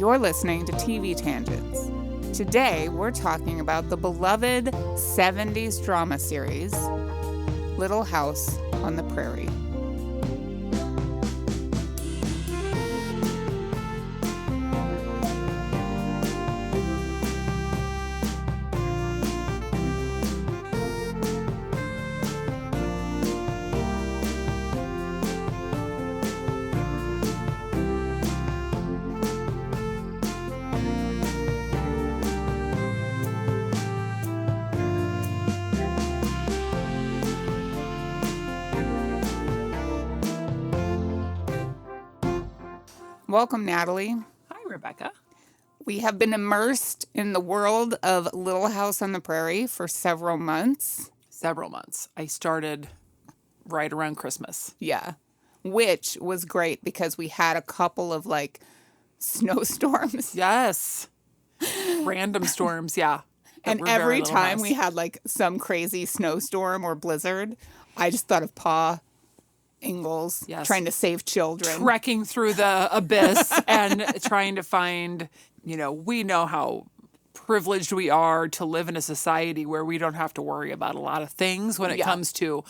You're listening to TV Tangents. Today, we're talking about the beloved 70s drama series, Little House on the Prairie. Welcome, Natalie. Hi, Rebecca. We have been immersed in the world of Little House on the Prairie for several months. I started right around Christmas. Yeah, which was great because we had a couple of snowstorms. Yes. Random storms, yeah. And every time we had some crazy snowstorm or blizzard, I just thought of Pa Ingalls trying to save children. Trekking through the abyss and trying to find, we know how privileged we are to live in a society where we don't have to worry about a lot of things when it comes to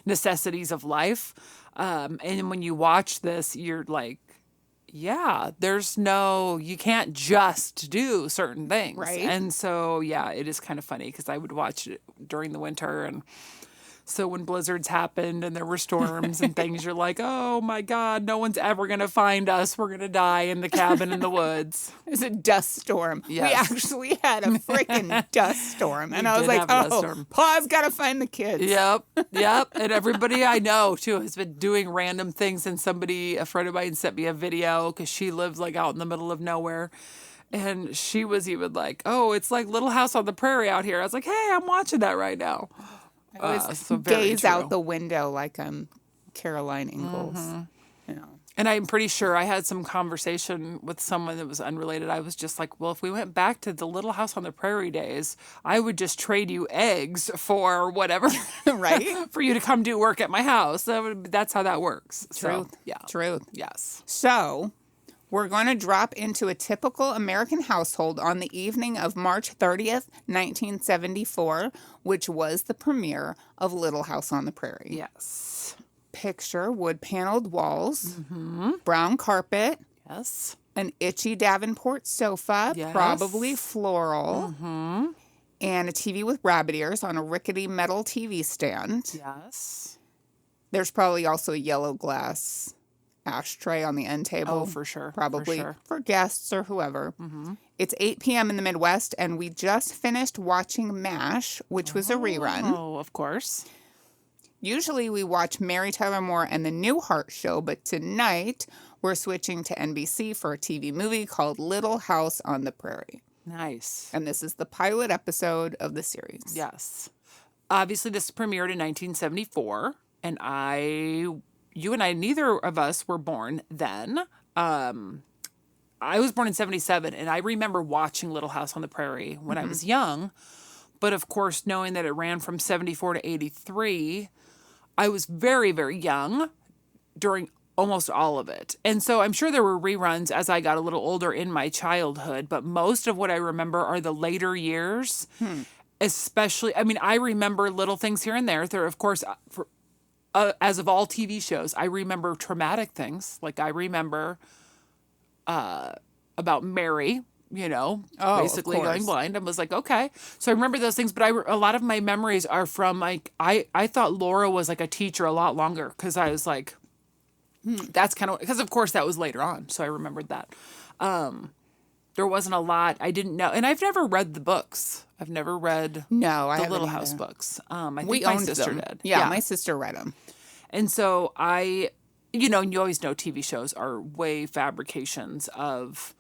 necessities of life. And when you watch this, you're like, you can't just do certain things. Right. And so, it is kind of funny because I would watch it during the winter. And so when blizzards happened and there were storms and things, you're like, oh my God, no one's ever going to find us. We're going to die in the cabin in the woods. It's a dust storm. Yes. We actually had a freaking dust storm. And I was like, Pa's got to find the kids. Yep. And everybody I know, too, has been doing random things. And a friend of mine sent me a video because she lives out in the middle of nowhere. And she was even like, oh, it's like Little House on the Prairie out here. I was like, hey, I'm watching that right now. I was gaze out the window like I'm Caroline Ingalls. Mm-hmm. And I'm pretty sure I had some conversation with someone that was unrelated. I was just like, well, if we went back to the Little House on the Prairie days, I would just trade you eggs for whatever. Right? For you to come do work at my house. That's how that works. Truth. So, yeah. Truth. Yes. So we're going to drop into a typical American household on the evening of March 30th, 1974, which was the premiere of Little House on the Prairie. Yes. Picture wood-paneled walls, brown carpet, yes, an itchy Davenport sofa, probably floral, and a TV with rabbit ears on a rickety metal TV stand. Yes. There's probably also a yellow glass ashtray on the end table. Oh, for sure. Probably for guests or whoever. Mm-hmm. It's 8 p.m. in the Midwest, and we just finished watching MASH, which was a rerun. Oh, of course. Usually we watch Mary Tyler Moore and the Newhart Show, but tonight we're switching to NBC for a TV movie called Little House on the Prairie. Nice. And this is the pilot episode of the series. Yes. Obviously, this premiered in 1974, and you and I, neither of us were born then. I was born in 77, and I remember watching Little House on the Prairie when I was young. But, of course, knowing that it ran from 74 to 83, I was very, very young during almost all of it. And so I'm sure there were reruns as I got a little older in my childhood, but most of what I remember are the later years. Especially, I remember little things here and there. There, of course, as of all TV shows, I remember traumatic things. Like I remember about Mary, basically going blind. I was like, okay. So I remember those things, but a lot of my memories are from I thought Laura was like a teacher a lot longer because I was like, that's kind of, because of course that was later on. So I remembered that. There wasn't a lot I didn't know. And I've never read the books. I've never read the Little House books. I think my sister did. Yeah, my sister read them. And so you always know TV shows are way fabrications of,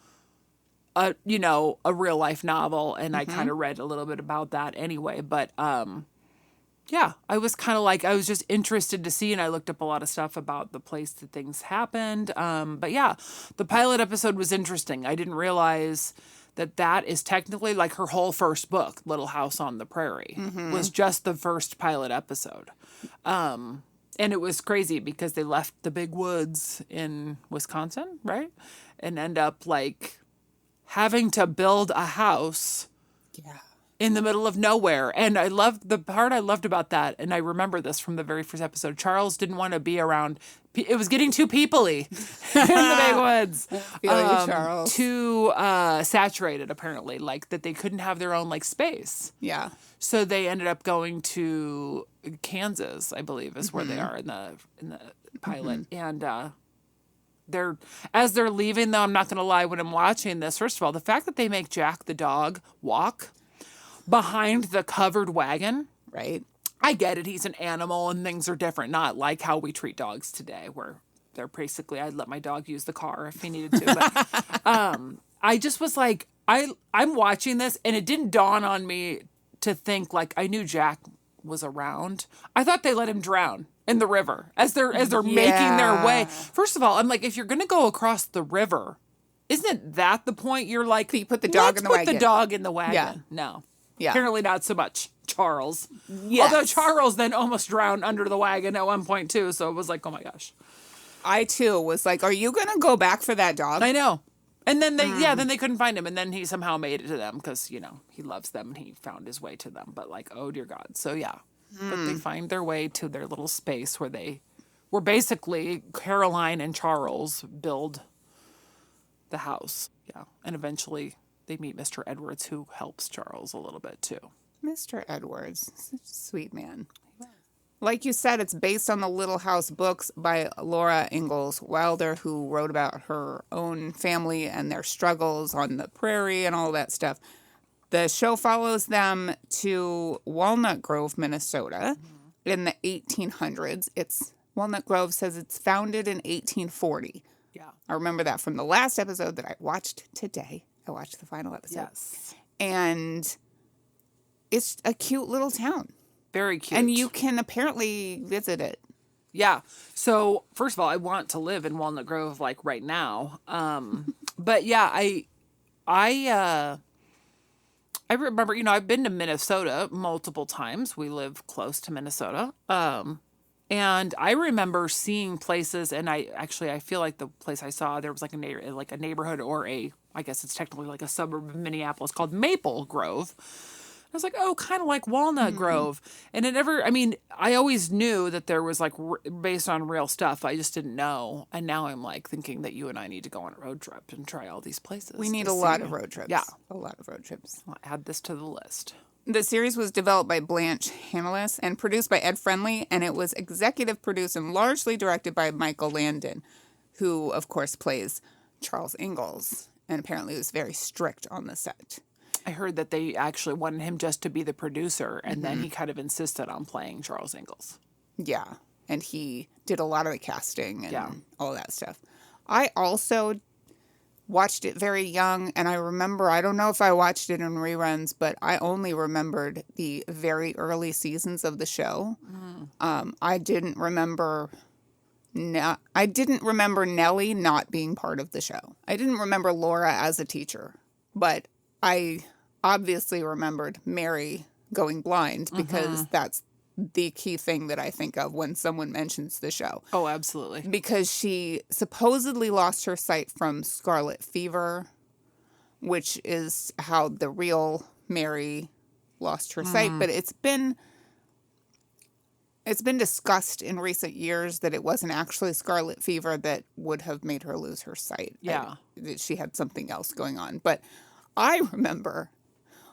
a real life novel. And I kind of read a little bit about that anyway. But, I was kind of I was just interested to see, and I looked up a lot of stuff about the place that things happened. But the pilot episode was interesting. I didn't realize that is technically her whole first book, Little House on the Prairie, was just the first pilot episode. And it was crazy because they left the big woods in Wisconsin, right? And end up having to build a house Yeah. in the middle of nowhere. And I loved the part I loved about that. And I remember this from the very first episode. Charles didn't want to be around. It was getting too peoply in the big woods. Feel you, Charles. Too saturated, apparently, like that they couldn't have their own like space. Yeah. So they ended up going to Kansas, I believe, is where they are in the pilot. And as they're leaving, though, I'm not going to lie, when I'm watching this, first of all, the fact that they make Jack the dog walk behind the covered wagon. Right. I get it. He's an animal and things are different. Not like how we treat dogs today, where they're basically, I'd let my dog use the car if he needed to. But I just was like, I'm watching this and it didn't dawn on me to think like I knew Jack was around. I thought they let him drown in the river as they're making their way. First of all, I'm like, if you're going to go across the river, isn't that the point? You're like, you put the dog in the wagon. Put the dog in the wagon. Yeah. No. Yeah. Apparently not so much Charles. Yes. Although Charles then almost drowned under the wagon at one point too. So it was like, oh my gosh. I too was like, are you going to go back for that dog? I know. And then then they couldn't find him. And then he somehow made it to them because, you know, he loves them and he found his way to them. But like, oh dear God. So yeah. But they find their way to their little space where they were basically Caroline and Charles build the house. Yeah. And eventually they meet Mr. Edwards, who helps Charles a little bit too. Mr. Edwards, such a sweet man. Like you said, it's based on the Little House books by Laura Ingalls Wilder, who wrote about her own family and their struggles on the prairie and all that stuff. The show follows them to Walnut Grove, Minnesota in the 1800s. Walnut Grove says it's founded in 1840. Yeah. I remember that from the last episode that I watched today. I watched the final episode. Yes. And it's a cute little town. Very cute. And you can apparently visit it. Yeah. So first of all, I want to live in Walnut Grove like right now. But yeah, I remember, you know, I've been to Minnesota multiple times. We live close to Minnesota. And I remember seeing places, and I feel like the place I saw, there was like a neighborhood or I guess it's technically like a suburb of Minneapolis called Maple Grove. I was like, oh, kind of like Walnut Grove. And I always knew that there was like based on real stuff. I just didn't know. And now I'm like thinking that you and I need to go on a road trip and try all these places. We need a lot of road trips. Yeah. A lot of road trips. I'll add this to the list. The series was developed by Blanche Hannelis and produced by Ed Friendly, and it was executive produced and largely directed by Michael Landon, who, of course, plays Charles Ingalls, and apparently was very strict on the set. I heard that they actually wanted him just to be the producer, and then he kind of insisted on playing Charles Ingalls. Yeah, and he did a lot of the casting and all that stuff. I also watched it very young, and I remember, I don't know if I watched it in reruns, but I only remembered the very early seasons of the show. I didn't remember Nellie not being part of the show. I didn't remember Laura as a teacher, but I obviously remembered Mary going blind because that's the key thing that I think of when someone mentions the show. Oh, absolutely. Because she supposedly lost her sight from scarlet fever, which is how the real Mary lost her sight. But it's been discussed in recent years that it wasn't actually scarlet fever that would have made her lose her sight. Yeah. That she had something else going on. But I remember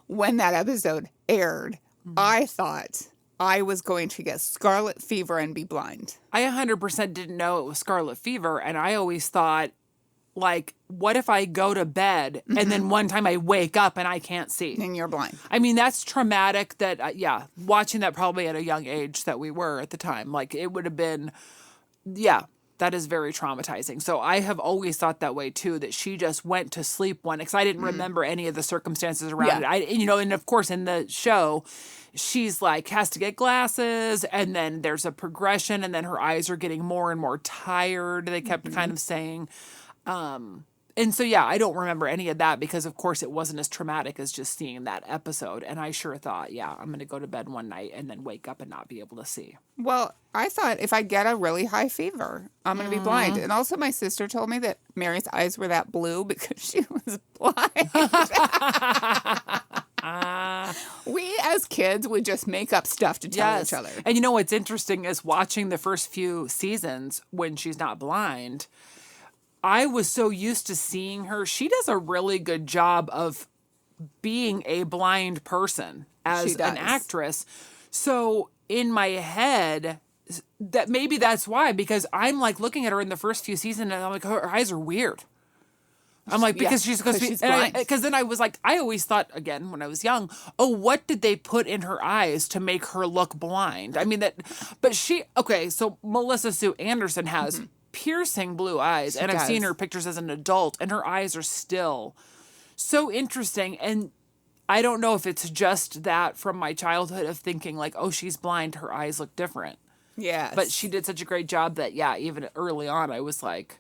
when that episode aired, I thought I was going to get scarlet fever and be blind. I 100% didn't know it was scarlet fever, and I always thought, like, what if I go to bed and then one time I wake up and I can't see? And you're blind. I mean, that's traumatic that, watching that probably at a young age that we were at the time. Like, it would have been, that is very traumatizing. So I have always thought that way, too, that she just went to sleep one, because I didn't remember any of the circumstances around it. And of course, in the show, she's like, has to get glasses, and then there's a progression, and then her eyes are getting more and more tired, they kept kind of saying. And so, yeah, I don't remember any of that because, of course, it wasn't as traumatic as just seeing that episode. And I sure thought, yeah, I'm going to go to bed one night and then wake up and not be able to see. Well, I thought if I get a really high fever, I'm going to be blind. And also, my sister told me that Mary's eyes were that blue because she was blind. We, as kids, would just make up stuff to tell each other. And you know what's interesting is watching the first few seasons when she's not blind. I was so used to seeing her. She does a really good job of being a blind person as an actress. So in my head, that maybe that's why, because I'm like looking at her in the first few seasons and I'm like, her eyes are weird. I'm like, because she's supposed to be blind. Because then I was like, I always thought, again, when I was young, oh, what did they put in her eyes to make her look blind? I mean, but so Melissa Sue Anderson has piercing blue eyes, and I've seen her pictures as an adult, and her eyes are still so interesting. And I don't know if it's just that from my childhood of thinking like, oh, she's blind, her eyes look different. Yeah. But she did such a great job that, yeah, even early on, I was like,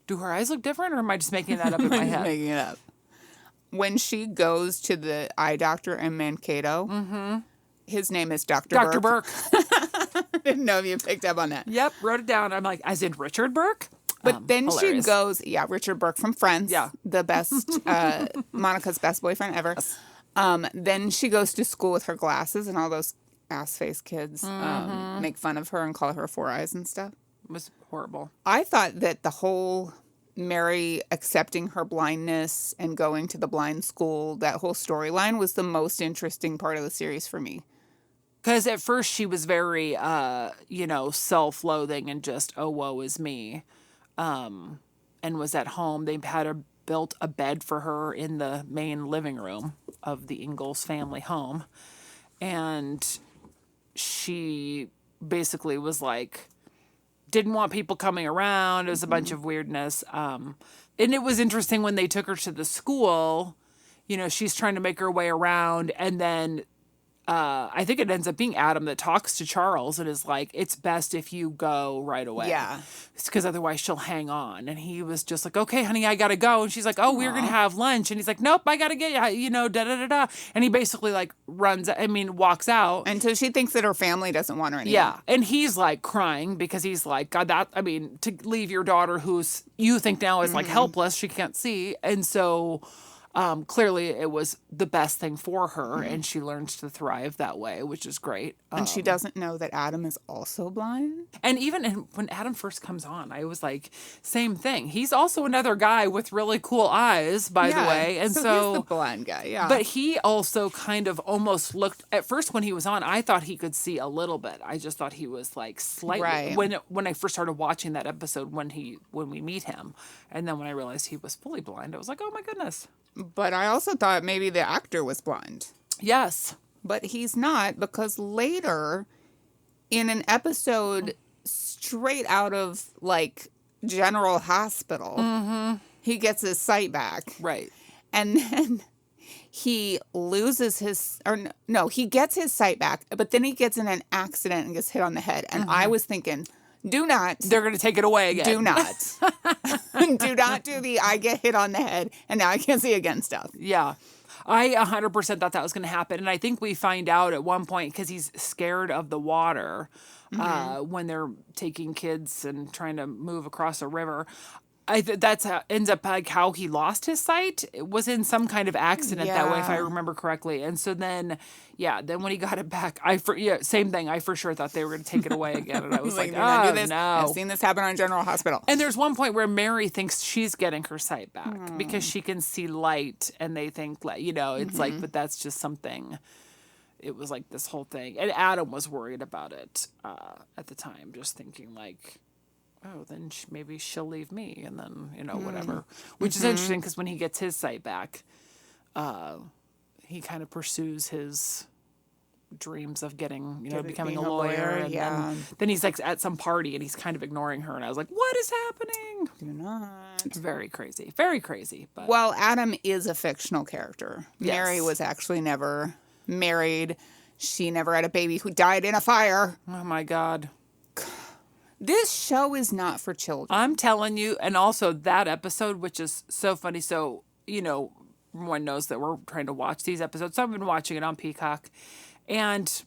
do her eyes look different, or am I just making that up in my head? Making it up. When she goes to the eye doctor in Mankato, his name is Dr. Burke. Didn't know if you picked up on that. Yep, wrote it down. I'm like, as in Richard Burke? But then hilarious. she goes, Richard Burke from Friends. Yeah. The best, Monica's best boyfriend ever. Then she goes to school with her glasses, and all those ass-face kids make fun of her and call her Four Eyes and stuff. It was horrible. I thought that the whole Mary accepting her blindness and going to the blind school, that whole storyline was the most interesting part of the series for me. Because at first she was very, self-loathing and just, oh, woe is me, and was at home. They had built a bed for her in the main living room of the Ingalls family home. And she basically was like, didn't want people coming around. It was a bunch of weirdness. And it was interesting when they took her to the school, she's trying to make her way around, and then I think it ends up being Adam that talks to Charles and is like, it's best if you go right away. Yeah. It's because otherwise she'll hang on. And he was just like, okay, honey, I got to go. And she's like, oh, we're going to have lunch. And he's like, nope, I got to get you, da-da-da-da. And he basically like walks out. And so she thinks that her family doesn't want her anymore. Yeah. And he's like crying because he's like, God, to leave your daughter who's, you think now is like helpless, she can't see. And so clearly it was the best thing for her, and she learns to thrive that way, which is great. And she doesn't know that Adam is also blind. And even when Adam first comes on, I was like, same thing. He's also another guy with really cool eyes, by the way. And so he's the blind guy, yeah. But he also kind of almost looked, at first when he was on, I thought he could see a little bit. I just thought he was like slightly, right. When I first started watching that episode when we meet him. And then when I realized he was fully blind, I was like, oh my goodness. But I also thought maybe the actor was blind. Yes. But he's not, because later in an episode straight out of like General Hospital, he gets his sight back. Right. And then he loses he gets his sight back, but then he gets in an accident and gets hit on the head. And I was thinking, do not. They're going to take it away again. Do not. Do not do the I get hit on the head and now I can't see again stuff. Yeah. I 100% thought that was going to happen. And I think we find out at one point, because he's scared of the water when they're taking kids and trying to move across a river. That's how ends up like how he lost his sight. It was in some kind of accident that way, if I remember correctly. And so then when he got it back, same thing. I for sure thought they were going to take it away again, and I was like, oh do this. no! I've seen this happen on General Hospital. And there's one point where Mary thinks she's getting her sight back because she can see light, and they think it's like, but that's just something. It was like this whole thing, and Adam was worried about it at the time, just thinking like, oh, then maybe she'll leave me, and then, whatever. Which is interesting, because when he gets his sight back, he kind of pursues his dreams of becoming a lawyer. And then he's like at some party, and he's kind of ignoring her, and I was like, what is happening? Do not. It's very crazy. Very crazy. But well, Adam is a fictional character. Yes. Mary was actually never married. She never had a baby who died in a fire. Oh, my God. This show is not for children. I'm telling you, and also that episode, which is so funny. So, everyone knows that we're trying to watch these episodes. So I've been watching it on Peacock. And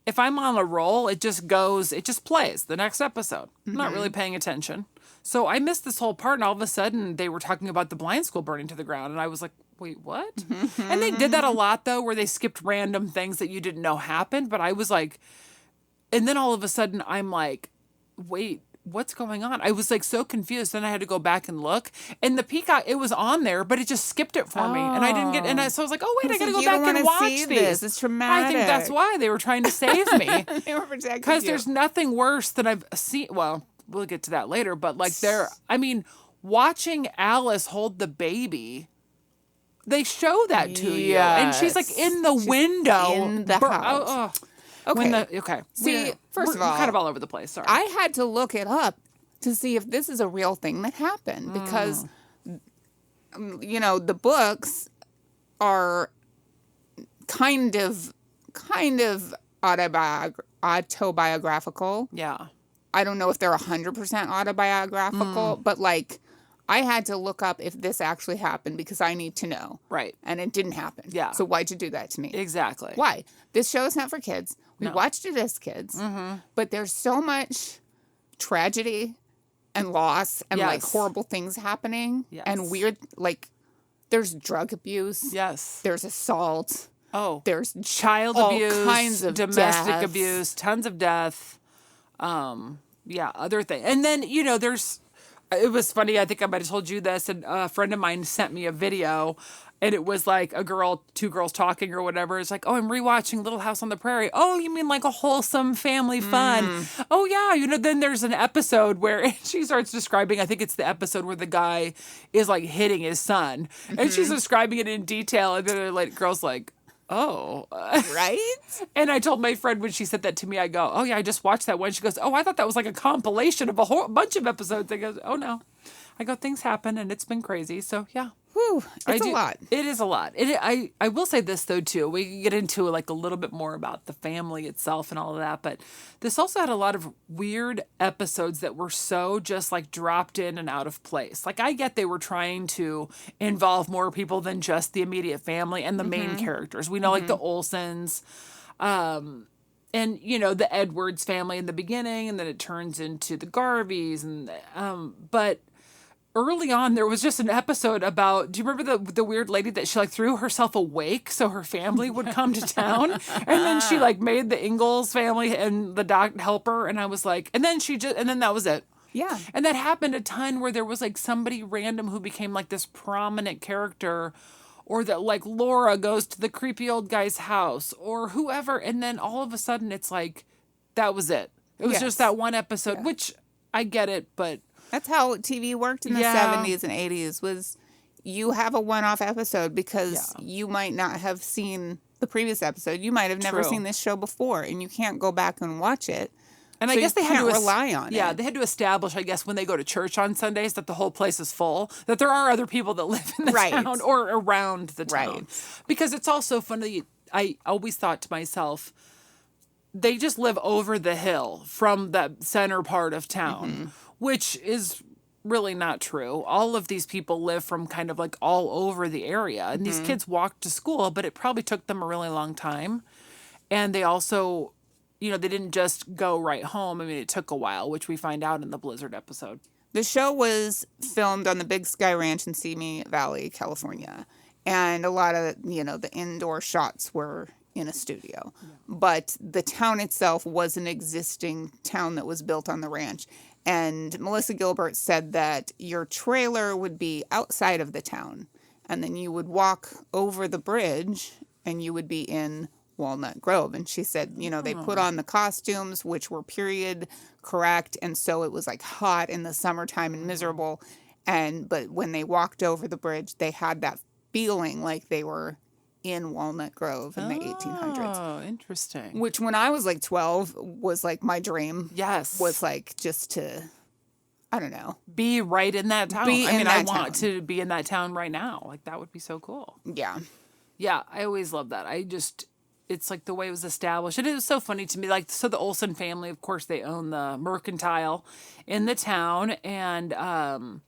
if I'm on a roll, it just plays the next episode. I'm not really paying attention. So I missed this whole part, and all of a sudden they were talking about the blind school burning to the ground. And I was like, wait, what? And they did that a lot, though, where they skipped random things that you didn't know happened. But I was like, and then all of a sudden I'm like, wait, what's going on? I was like so confused. Then I had to go back and look. And the Peacock, it was on there, but it just skipped it for me. And I didn't get, so I was like, oh, wait, I got to go back and watch these. It's traumatic. I think that's why they were trying to save me. They were protecting you. Because there's nothing worse than I've seen. Well, we'll get to that later. But like watching Alice hold the baby, they show that to you. And she's like in the window. In the house. Okay. See, first of all, kind of all over the place. Sorry. I had to look it up to see if this is a real thing that happened because, the books are kind of autobiographical. Yeah. I don't know if they're 100% autobiographical, but like I had to look up if this actually happened because I need to know. Right. And it didn't happen. Yeah. So why'd you do that to me? Exactly. Why? This show is not for kids. We watched it as kids, but there's so much tragedy and loss and like horrible things happening and weird, like there's drug abuse. Yes. There's assault. Oh. There's child all abuse, kinds of domestic death. abuse, tons of death. Other things. And then, it was funny. I think I might have told you this. And a friend of mine sent me a video, and it was like two girls talking or whatever. It's like, oh, I'm rewatching Little House on the Prairie. Oh, you mean like a wholesome family fun? Oh, yeah. Then there's an episode where she starts describing, I think it's the episode where the guy is like hitting his son. And she's describing it in detail. And then the girl's like, oh. Right? And I told my friend when she said that to me, I go, oh, yeah, I just watched that one. She goes, oh, I thought that was like a compilation of a whole bunch of episodes. I go, oh, no. I go, things happen, and it's been crazy. So, yeah. Whew, it's a lot. It is a lot. I will say this, though, too. We can get into like a little bit more about the family itself and all of that. But this also had a lot of weird episodes that were so just like dropped in and out of place. Like I get they were trying to involve more people than just the immediate family and the main characters. We know like the Olsons. And, the Edwards family in the beginning. And then it turns into the Garveys. But early on, there was just an episode about, do you remember the weird lady that she like threw herself awake so her family would come to town? And then she like made the Ingalls family and the doc help her. And I was like, and then that was it. Yeah. And that happened a ton where there was like somebody random who became like this prominent character, or that like Laura goes to the creepy old guy's house or whoever. And then all of a sudden it's like, that was it. It was just that one episode, which I get it, but that's how TV worked in the 70s and 80s was you have a one-off episode because you might not have seen the previous episode. You might have never seen this show before, and you can't go back and watch it. And so I guess they had to rely on it. Yeah, they had to establish, I guess, when they go to church on Sundays that the whole place is full, that there are other people that live in the town or around the town. Right. Because it's also funny. I always thought to myself, they just live over the hill from the center part of town, which is really not true. All of these people live from kind of like all over the area. And these kids walked to school, but it probably took them a really long time. And they also, they didn't just go right home. I mean, it took a while, which we find out in the Blizzard episode. The show was filmed on the Big Sky Ranch in Simi Valley, California. And a lot of, the indoor shots were in a studio. Yeah. But the town itself was an existing town that was built on the ranch. And Melissa Gilbert said that your trailer would be outside of the town. And then you would walk over the bridge and you would be in Walnut Grove. And she said, they put on the costumes, which were period correct. And so it was like hot in the summertime and miserable. But when they walked over the bridge, they had that feeling like they were in Walnut Grove in the 1800s. Oh, interesting. Which when I was like 12 was like my dream. Yes. Was like just to, I don't know. Be right in that town. I want to be in that town right now. Like that would be so cool. Yeah. Yeah, I always love that. it's like the way it was established. And it was so funny to me. Like, so the Olsen family, of course, they own the mercantile in the town, and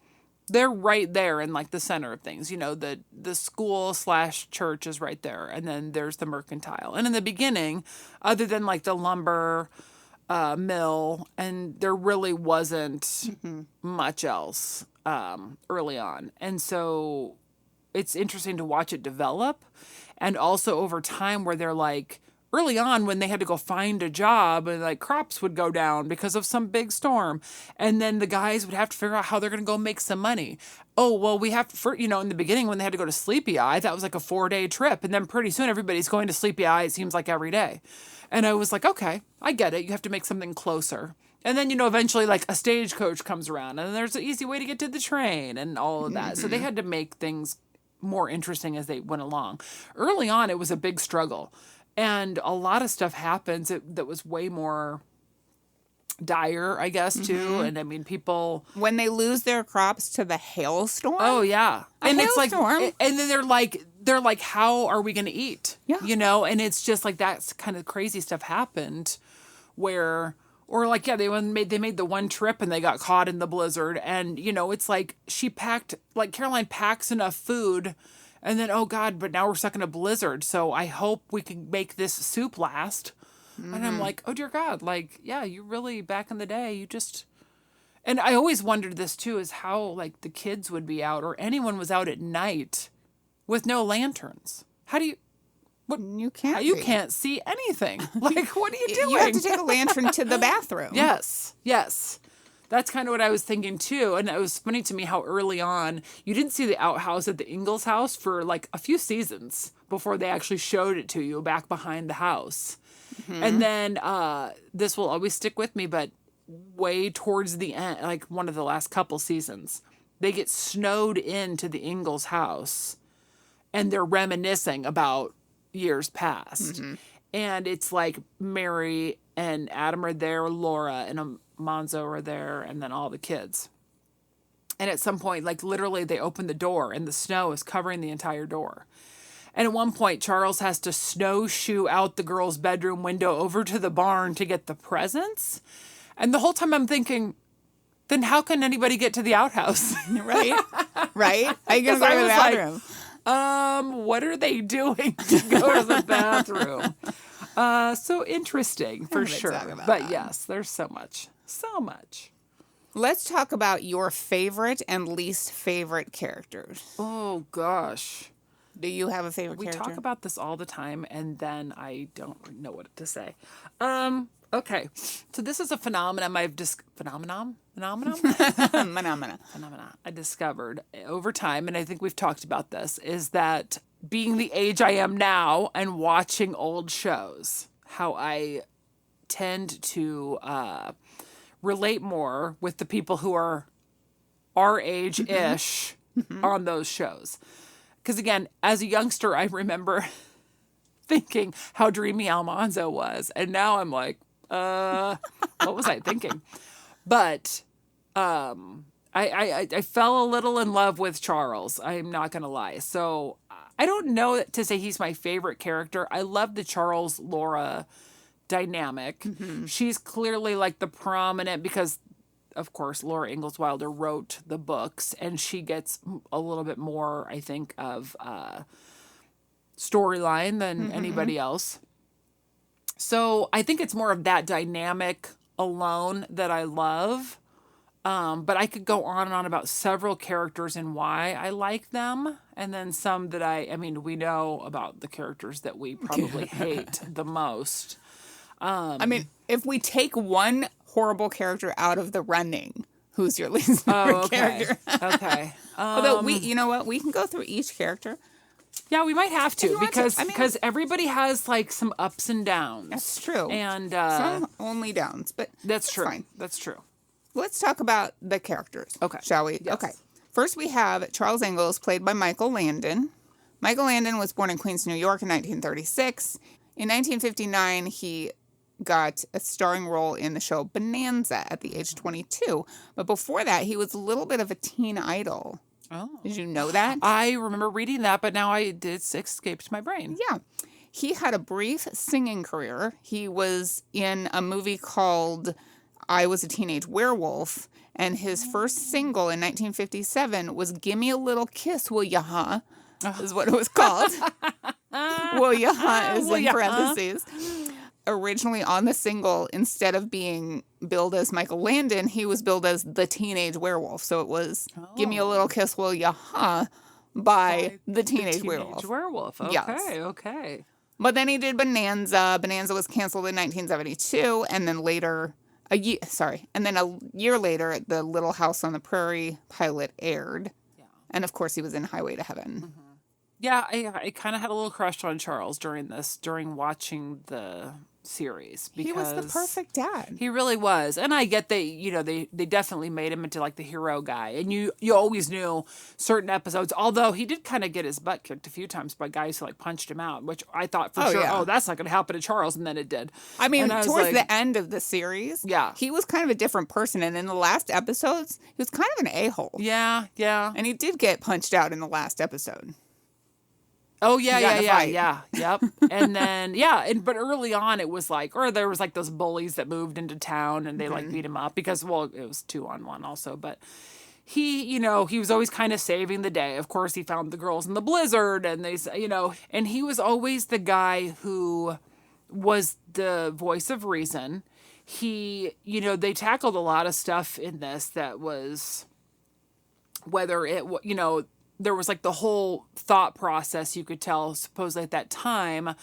they're right there in like the center of things. You know, the school / church is right there, and then there's the mercantile. And in the beginning, other than like the lumber mill, and there really wasn't much else early on. And so it's interesting to watch it develop, and also over time where they're like, early on when they had to go find a job and like crops would go down because of some big storm, and then the guys would have to figure out how they're going to go make some money. Oh, well, we have to, in the beginning when they had to go to Sleepy Eye, that was like a 4-day trip, and then pretty soon everybody's going to Sleepy Eye, it seems like every day. And I was like, okay, I get it, you have to make something closer. And then, eventually like a stagecoach comes around, and there's an easy way to get to the train and all of that. So they had to make things more interesting as they went along. Early on, it was a big struggle. And a lot of stuff happens that was way more dire, I guess, too. And I mean, people... When they lose their crops to the hailstorm? Oh, yeah. And it's like... hailstorm? And then they're like, how are we going to eat? Yeah. And it's just like that kind of crazy stuff happened where... Or like, yeah, they made the one trip and they got caught in the blizzard. And, it's like Caroline packs enough food... And then, oh God, but now we're stuck in a blizzard. So I hope we can make this soup last. And I'm like, oh dear God, like, yeah, you really, back in the day, you just... And I always wondered this too, is how like the kids would be out or anyone was out at night with no lanterns. How do you... You can't. You can't see anything. Like, what are you doing? You have to take a lantern to the bathroom. Yes. That's kind of what I was thinking too. And it was funny to me how early on you didn't see the outhouse at the Ingalls house for like a few seasons before they actually showed it to you back behind the house. And then this will always stick with me, but way towards the end, like one of the last couple seasons, they get snowed into the Ingalls house and they're reminiscing about years past. And it's like Mary and Adam are there, Laura and Monzo are there, and then all the kids. And at some point, like literally they open the door and the snow is covering the entire door. And at one point, Charles has to snowshoe out the girl's bedroom window over to the barn to get the presents. And the whole time I'm thinking, then how can anybody get to the outhouse? Right? How you going to go to the bathroom? What are they doing to go to the bathroom? So interesting for sure. But that. yes, there's so much. So much. Let's talk about your favorite and least favorite characters. Oh, gosh. Do you have a favorite character? We talk about this all the time, and then I don't know what to say. Okay. So this is a phenomenon I discovered over time, and I think we've talked about this, is that being the age I am now and watching old shows, how I tend to relate more with the people who are our age-ish on those shows. Because again, as a youngster, I remember thinking how dreamy Almanzo was. And now I'm like, what was I thinking? But I fell a little in love with Charles. I'm not going to lie. So I don't know to say he's my favorite character. I love the Charles-Laura dynamic. She's clearly like the prominent, because of course Laura Ingalls Wilder wrote the books, and she gets a little bit more, I think, of storyline than anybody else. So I think it's more of that dynamic alone that I love. But I could go on and on about several characters and why I like them. And then some that I mean, we know about the characters that we probably hate the most. I mean, if we take one horrible character out of the running, who's your least favorite character? Okay. Although you know what? We can go through each character. Yeah, we might have to because everybody has like some ups and downs. That's true. And some only downs, but that's true. Fine. That's true. Let's talk about the characters. Okay. Shall we? Yes. Okay. First, we have Charles Ingalls, played by Michael Landon. Michael Landon was born in Queens, New York in 1936. In 1959, he got a starring role in the show Bonanza at the age of 22. But before that, he was a little bit of a teen idol. Oh. Did you know that? I remember reading that, but now it escaped my brain. Yeah. He had a brief singing career. He was in a movie called I Was a Teenage Werewolf, and his first single in 1957 was Gimme a Little Kiss, Will Ya Huh? Is what it was called. Will Ya Huh is Will in ya, huh? parentheses. Originally on the single, instead of being billed as Michael Landon, he was billed as the Teenage Werewolf. So it was Gimme a Little Kiss, Will Ya Huh? By the Teenage Werewolf. Werewolf. Okay, Yes. okay. But then he did Bonanza. Bonanza was canceled in 1972, and then a year later, the Little House on the Prairie pilot aired. Yeah. And of course, he was in Highway to Heaven. Mm-hmm. Yeah, I kind of had a little crush on Charles during watching the series. Because he was the perfect dad. He really was. And I get they definitely made him into like the hero guy. And you always knew certain episodes, although he did kind of get his butt kicked a few times by guys who like punched him out, which I thought for sure, yeah. that's not going to happen to Charles. And then it did. I mean, I towards the end of the series, yeah, he was kind of a different person. And in the last episodes, he was kind of an a-hole. Yeah, yeah. And he did get punched out in the last episode. Oh yeah. Yep. And then but early on it was like, or there was like those bullies that moved into town and they like beat him up because, well, it was 2-on-1 also, but he was always kind of saving the day. Of course, he found the girls in the blizzard and and he was always the guy who was the voice of reason. He, they tackled a lot of stuff in this that was, whether it, there was like the whole thought process you could tell supposedly at that time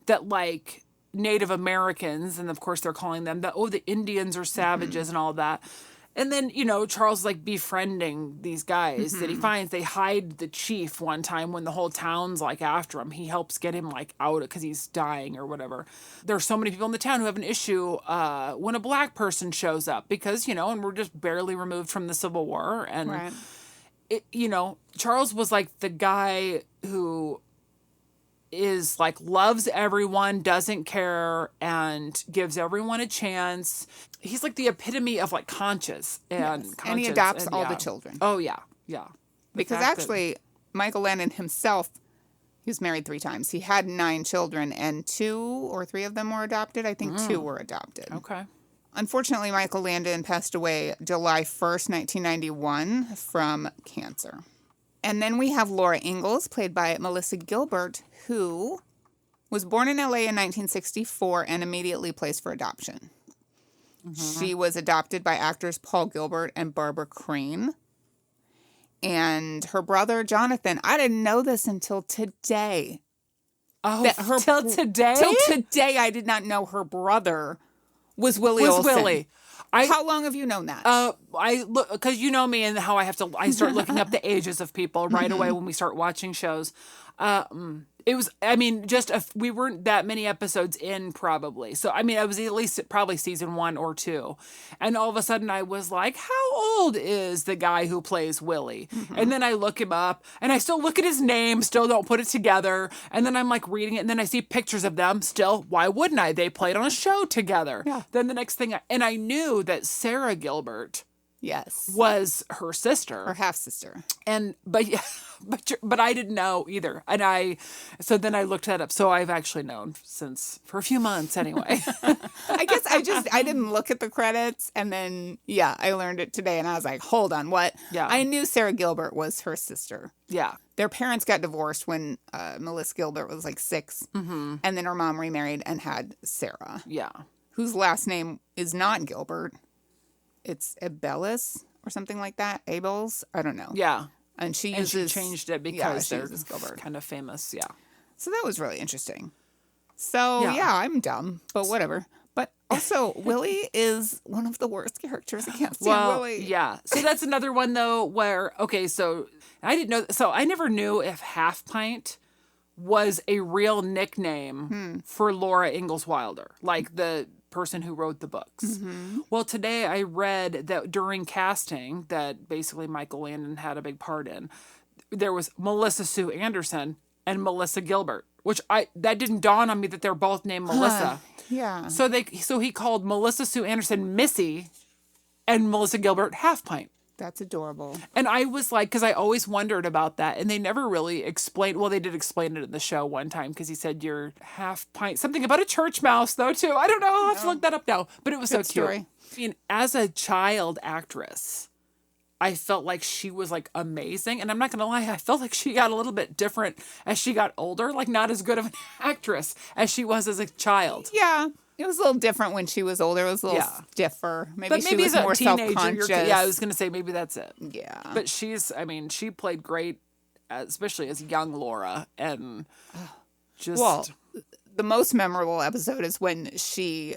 that like Native Americans, and of course they're calling them the Indians are savages and all that. And then, Charles is like befriending these guys that he finds. They hide the chief one time when the whole town's like after him. He helps get him like out because he's dying or whatever. There's so many people in the town who have an issue when a black person shows up because, and we're just barely removed from the Civil War. And right. Charles was like the guy who is like loves everyone, doesn't care, and gives everyone a chance. He's like the epitome of like conscience and yes. And he adopts all the children. Oh yeah, yeah. Because actually, Michael Landon himself, he was married 3 times. He had 9 children, and 2 or 3 of them were adopted. I think 2 were adopted. Okay. Unfortunately, Michael Landon passed away July 1st, 1991 from cancer. And then we have Laura Ingalls, played by Melissa Gilbert, who was born in LA in 1964 and immediately placed for adoption. Mm-hmm. She was adopted by actors Paul Gilbert and Barbara Crane. And her brother, Jonathan, I didn't know this until today. Oh, till today? Till today, I did not know her brother was Willie Olsen. Willie. How long have you known that? I look, because you know me and how I start looking up the ages of people right away when we start watching shows. It was, we weren't that many episodes in probably. So, I was at least probably season 1 or 2. And all of a sudden I was like, how old is the guy who plays Willie? Mm-hmm. And then I look him up and I still look at his name, still don't put it together. And then I'm like reading it and then I see pictures of them still. Why wouldn't I? They played on a show together. Yeah. Then the next thing, and I knew that Sarah Gilbert was her sister. Her half-sister. But I didn't know either. And so then I looked that up. So I've actually known for a few months anyway. I guess I didn't look at the credits. And then, I learned it today. And I was like, hold on, what? Yeah. I knew Sarah Gilbert was her sister. Yeah. Their parents got divorced when Melissa Gilbert was like 6. Mm-hmm. And then her mom remarried and had Sarah. Yeah. Whose last name is not Gilbert. It's Abellis or something like that. Abels? I don't know. Yeah. And she changed it because they're kind of famous. Yeah. So that was really interesting. So, I'm dumb, but whatever. But also, Willie is one of the worst characters. I can't stand Willie. Yeah. So that's another one, though, where, so I didn't know. So I never knew if Half Pint was a real nickname for Laura Ingalls Wilder, like the person who wrote the books. Mm-hmm. Well, today I read that during casting that basically Michael Landon had a big part in, there was Melissa Sue Anderson and Melissa Gilbert, which that didn't dawn on me that they're both named Melissa. Yeah. So he called Melissa Sue Anderson Missy and Melissa Gilbert Half Pint. That's adorable. And I was like, because I always wondered about that, and they never really explained. Well, they did explain it in the show one time because he said you're half pint. Something about a church mouse, though, too. I don't know. I'll have to look that up now. But it was Good so cute. story. I mean, as a child actress, I felt like she was like amazing. And I'm not going to lie, I felt like she got a little bit different as she got older, like not as good of an actress as she was as a child. Yeah. It was a little different when she was older. It was a little Yeah. stiffer. But she maybe was as a more teenager, self-conscious. yeah, I was going to say maybe that's it. Yeah. But she played great, especially as young Laura. And just. Well, the most memorable episode is when she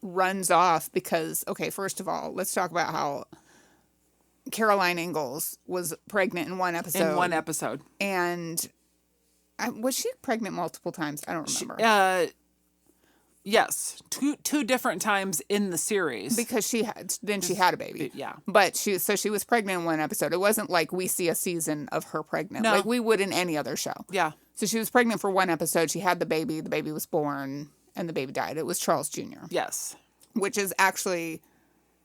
runs off because, okay, first of all, let's talk about how Caroline Ingalls was pregnant in one episode. And was she pregnant multiple times? I don't remember. Yes, two different times in the series. Because she had a baby. Yeah. But she was pregnant in one episode. It wasn't like we see a season of her pregnant. No. Like we would in any other show. Yeah. So she was pregnant for one episode. She had the baby was born, and the baby died. It was Charles Jr. Yes. Which is actually,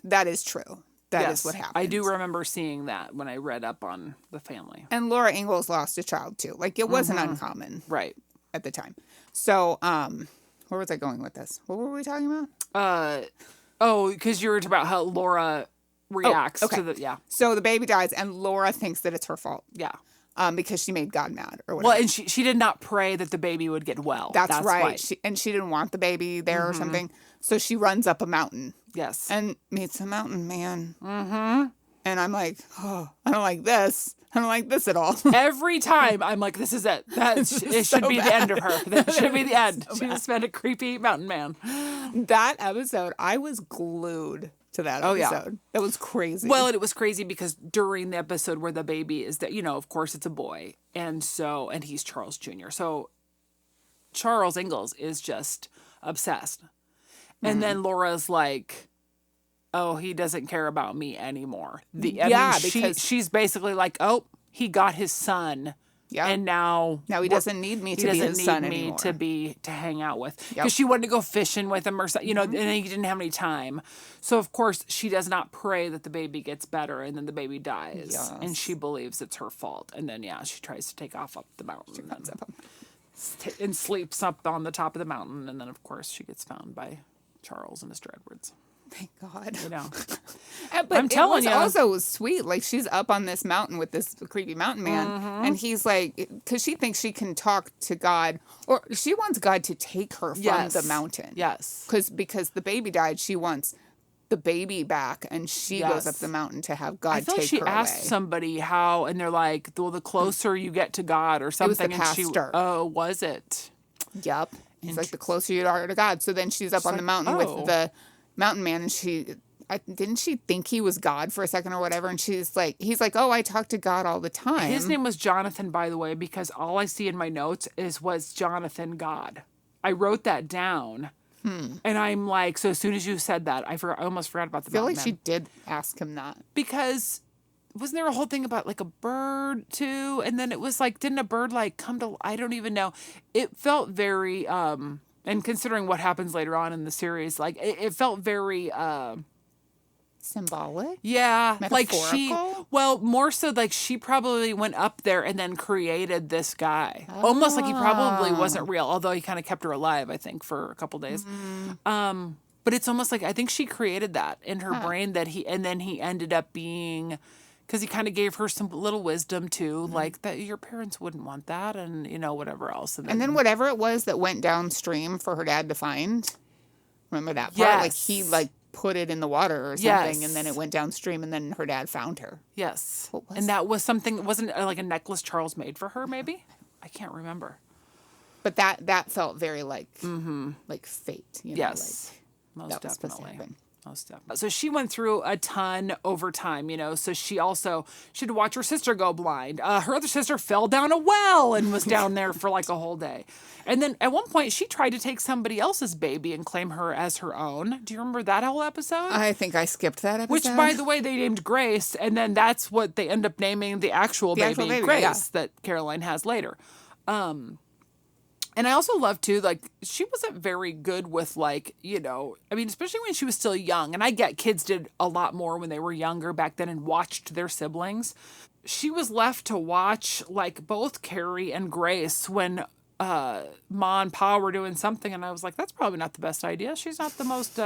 that is true. That is what happened. I do remember seeing that when I read up on the family. And Laura Ingalls lost a child too. Like it wasn't uncommon. Right. At the time. So, where was I going with this? What were we talking about? Because you were talking about how Laura reacts okay. to the, yeah. So the baby dies, and Laura thinks that it's her fault. Yeah. Because she made God mad or whatever. Well, and she did not pray that the baby would get well. That's right. Why. She didn't want the baby there or something. So she runs up a mountain. Yes. And meets a mountain man. Mm-hmm. And I'm like, oh, I don't like this. I don't like this at all. Every time I'm like, this is it. It should be the end of her. That should be the end. She just met a creepy mountain man. That episode, I was glued to that episode. Oh, yeah. That was crazy. Well, it was crazy because during the episode where the baby is that, of course it's a boy. And he's Charles Jr. So Charles Ingalls is just obsessed. And then Laura's like, oh, he doesn't care about me anymore. Because she's basically like, oh, he got his son. Yeah. And now he doesn't need me to be his son anymore. To hang out with. Because she wanted to go fishing with him or something, and he didn't have any time. So, of course, she does not pray that the baby gets better and then the baby dies. Yes. And she believes it's her fault. And then, she tries to take off up the mountain. And sleeps up on the top of the mountain. And then, of course, she gets found by Charles and Mr. Edwards. Thank God. But I'm telling you. It also was sweet. Like, she's up on this mountain with this creepy mountain man. And he's like, because she thinks she can talk to God, or she wants God to take her from the mountain. Yes. Because the baby died, she wants the baby back, and she goes up the mountain to have God take her away. I thought she asked somebody how, and they're like, well, the closer you get to God or something. It was the pastor. Oh, was it? Yep. He's like, the closer you are to God. So then she's up on the mountain with the mountain man, and didn't she think he was God for a second or whatever? And he's like, oh, I talk to God all the time. His name was Jonathan, by the way, because all I see in my notes was Jonathan God. I wrote that down. And I'm like, so as soon as you said that, I almost forgot about the mountain man. I feel like she did ask him that. Because wasn't there a whole thing about like a bird too? And then it was like, didn't a bird like come to, I don't even know. It felt very, and considering what happens later on in the series, like it felt very, symbolic? Yeah. Metaphorical? More so like she probably went up there and then created this guy. Almost like he probably wasn't real, although he kind of kept her alive, I think, for a couple days. But it's almost like, I think she created that in her brain and then he ended up being, because he kind of gave her some little wisdom too, like that your parents wouldn't want that and, whatever else. And then whatever it was that went downstream for her dad to find, remember that part? Yes. Like he put it in the water or something, and then it went downstream, and then her dad found her. Yes. And that was something, wasn't it like a necklace Charles made for her, maybe? I can't remember. But that felt very like fate, Yes. Like most that was supposed to definitely. happen. Most definitely. So she went through a ton over time, so she had to watch her sister go blind. Her other sister fell down a well and was down there for like a whole day. And then at one point she tried to take somebody else's baby and claim her as her own. Do you remember that whole episode? I think I skipped that episode. Which, by the way, they named Grace, and then that's what they end up naming the actual baby, Grace, that Caroline has later. And I also love too, like, she wasn't very good with, like, you know, I mean, especially when she was still young. And I get kids did a lot more when they were younger back then and watched their siblings. She was left to watch, like, both Carrie and Grace when Ma and Pa were doing something. And I was like, that's probably not the best idea. She's not the most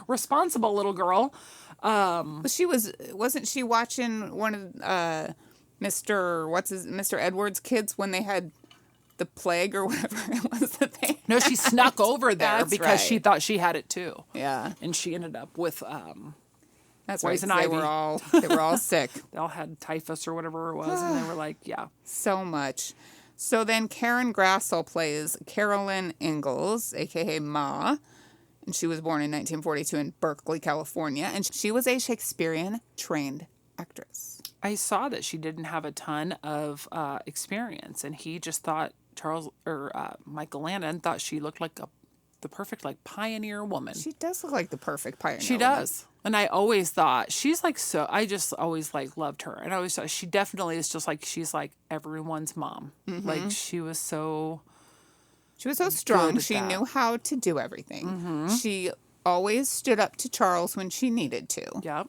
responsible little girl. But wasn't she watching one of Mr. Edwards' kids when they had the plague or whatever it was that they No, she snuck over there That's because she right. thought she had it too. Yeah. And she ended up with That's right. poison 'Cause ivy. They were all sick. They all had typhus or whatever it was, and they were like, yeah. So much. So then Karen Grassel plays Carolyn Ingalls, aka Ma, and she was born in 1942 in Berkeley, California, and she was a Shakespearean trained actress. I saw that she didn't have a ton of experience, and he just thought Michael Landon thought she looked like the perfect like pioneer woman. She does look like the perfect pioneer. She woman. does. And I always thought she's like so. I just always like loved her, and I always thought she definitely is just like she's like everyone's mom. Like she was so. She was so strong. Good at She that. knew how to do everything. She always stood up to Charles when she needed to, Yep.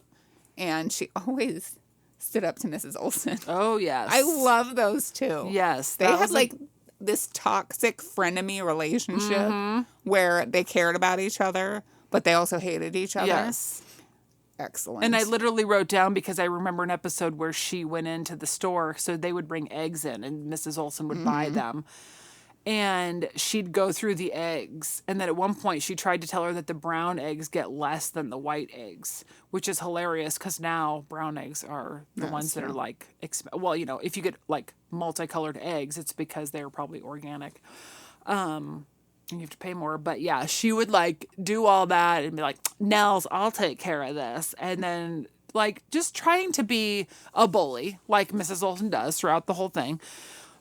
and she always stood up to Mrs. Olsen. Oh yes. I love those two. Yes, They that had was like this toxic frenemy relationship where they cared about each other, but they also hated each other. yes. Excellent. And I literally wrote down because I remember an episode where she went into the store, so they would bring eggs in, and Mrs. Olsen would buy them. And she'd go through the eggs. And then at one point, she tried to tell her that the brown eggs get less than the white eggs, which is hilarious because now brown eggs are the ones that are like, well, you know, if you get like multicolored eggs, it's because they're probably organic. And you have to pay more. But yeah, she would like do all that and be like, Nels, I'll take care of this. And then like just trying to be a bully like Mrs. Olsen does throughout the whole thing.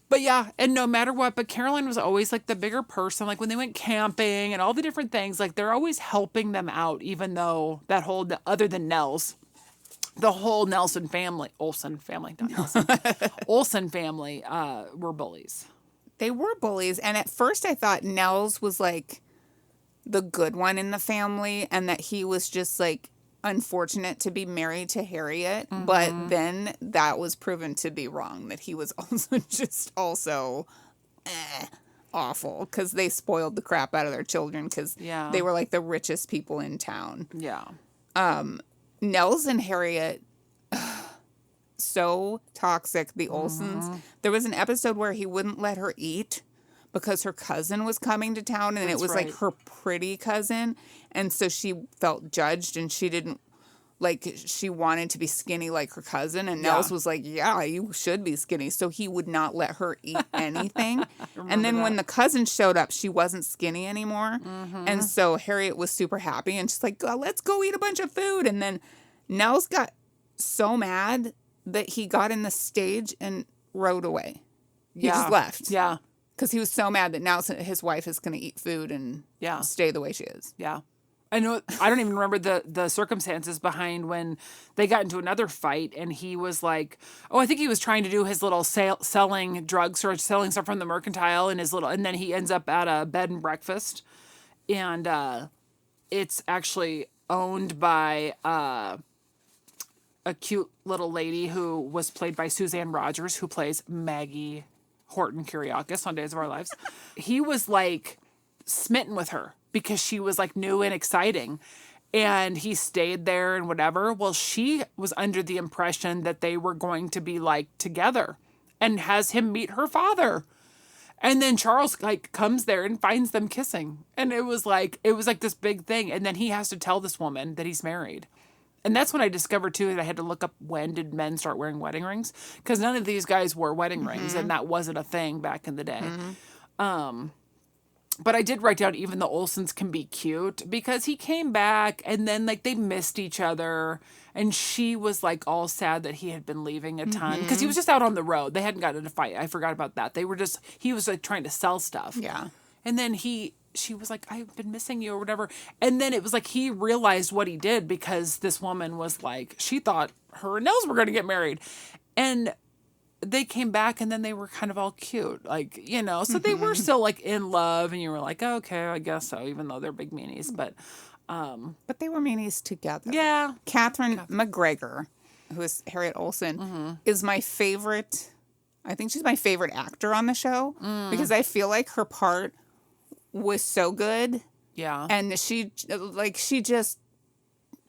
But yeah, and no matter what, but Caroline was always like the bigger person. Like when they went camping and all the different things, like they're always helping them out, even though that whole, other than Nels, the whole Olsen family, not Nelson, Olsen family were bullies. They were bullies. And at first I thought Nels was like the good one in the family and that he was just like unfortunate to be married to Harriet. But then that was proven to be wrong, that he was also just awful because they spoiled the crap out of their children because Yeah. they were like the richest people in town. Yeah. Nels and Harriet, so toxic. The Olsens. There was an episode where he wouldn't let her eat because her cousin was coming to town, and it That's was right. like her pretty cousin, and so she felt judged, and she didn't like. She wanted to be skinny like her cousin, and Nels was like, "Yeah, you should be skinny." So he would not let her eat anything. And then when the cousin showed up, she wasn't skinny anymore, and so Harriet was super happy, and she's like, "Let's go eat a bunch of food." And then Nels got so mad that he got in the stage and rode away. He just left. Yeah. Because he was so mad that now his wife is going to eat food and Yeah. stay the way she is. Yeah. I know. I don't even remember the circumstances behind when they got into another fight, and he was like, "Oh, I think he was trying to do his little selling drugs or selling stuff from the mercantile, and and then he ends up at a bed and breakfast, and it's actually owned by a cute little lady who was played by Suzanne Rogers, who plays Maggie Horton Kiriakis on Days of Our Lives. He was like smitten with her because she was like new and exciting, and he stayed there and whatever. Well, she was under the impression that they were going to be like together, and has him meet her father. And then Charles like comes there and finds them kissing. And it was like this big thing. And then he has to tell this woman that he's married. And that's when I discovered too that I had to look up when did men start wearing wedding rings, because none of these guys wore wedding rings, and that wasn't a thing back in the day. But I did write down even the Olsens can be cute, because he came back and then like they missed each other, and she was like all sad that he had been leaving a ton because he was just out on the road. They hadn't gotten in a fight. I forgot about that. He was like trying to sell stuff. Yeah. And then she was like, I've been missing you or whatever. And then it was like he realized what he did, because this woman was like, she thought her and Nels were going to get married. And they came back and then they were kind of all cute, like, so they were still like in love, and you were like, oh, okay, I guess so, even though they're big meanies, but they were meanies together. yeah. Catherine McGregor, who is Harriet Olsen, is my favorite. I think she's my favorite actor on the show because I feel like her part was so good. Yeah. And she just,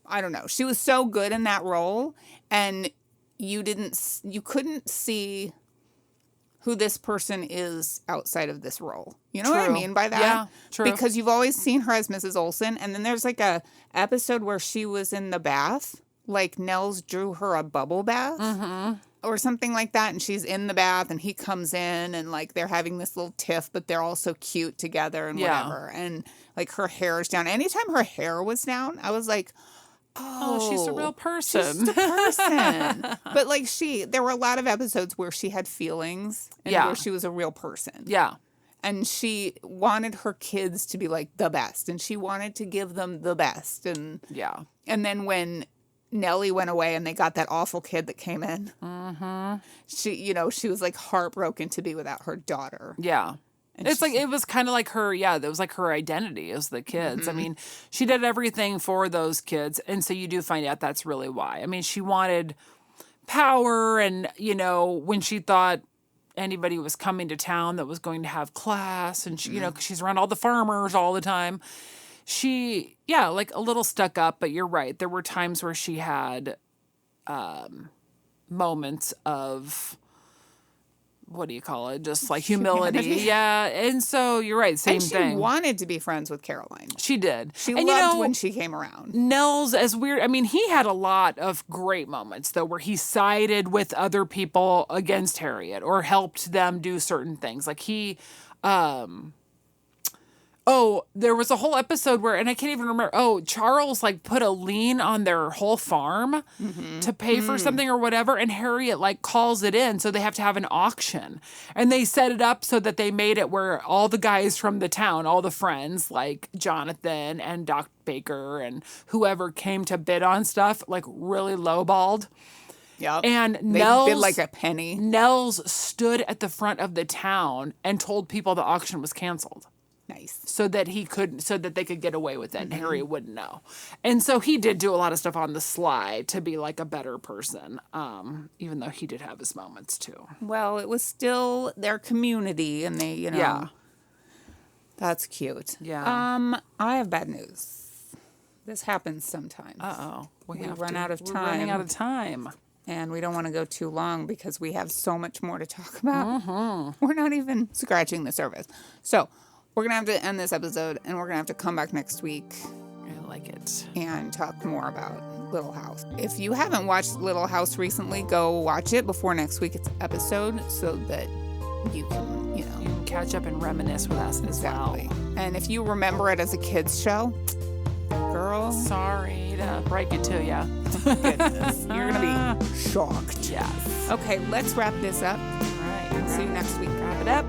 I don't know. She was so good in that role, and you couldn't see who this person is outside of this role. You know what I True. mean by that? Yeah, true. Because you've always seen her as Mrs. Olsen, and then there's like a episode where she was in the bath, like Nels drew her a bubble bath. Or something like that, and she's in the bath, and he comes in, and like they're having this little tiff, but they're all so cute together and whatever. And like her hair is down. Anytime her hair was down, I was like, oh, she's a real person. She's just a person. But like there were a lot of episodes where she had feelings and where she was a real person. Yeah. And she wanted her kids to be like the best, and she wanted to give them the best. And then when Nellie went away and they got that awful kid that came in. She was like heartbroken to be without her daughter. Yeah. And it was kind of like her, that was like her identity as the kids. I mean, she did everything for those kids. And so you do find out that's really why. I mean, she wanted power, and, when she thought anybody was coming to town that was going to have class, and she, 'cause she's around all the farmers all the time. She, like a little stuck up, but you're right. There were times where she had moments of, what do you call it? Just like humility. Yeah. And so you're right. Same thing. She wanted to be friends with Caroline. She did. She loved when she came around. Nels, as weird. I mean, he had a lot of great moments, though, where he sided with other people against Harriet or helped them do certain things. Like he, there was a whole episode where, and I can't even remember, Charles like put a lien on their whole farm to pay for something or whatever, and Harriet like calls it in, so they have to have an auction. And they set it up so that they made it where all the guys from the town, all the friends, like Jonathan and Doc Baker and whoever came to bid on stuff, like really lowballed. Yeah. And they Nels bid like a penny. Nels stood at the front of the town and told people the auction was canceled. Nice. So that they could get away with it, and Harriet wouldn't know. And so he did do a lot of stuff on the sly to be like a better person, even though he did have his moments too. Well, it was still their community, and they, Yeah. That's cute. Yeah. I have bad news. This happens sometimes. Uh-oh. We run out of time. We're running out of time. And we don't want to go too long because we have so much more to talk about. We're not even scratching the surface. So we're going to have to end this episode, and we're going to have to come back next week. I like it. And talk more about Little House. If you haven't watched Little House recently, go watch it before next week's episode so that you can, You can catch up and reminisce with us as well. And if you remember it as a kid's show, girl. Sorry to break it to you. Goodness. You're going to be shocked. Yes. Okay, let's wrap this up. All right. See you next week. Wrap it up.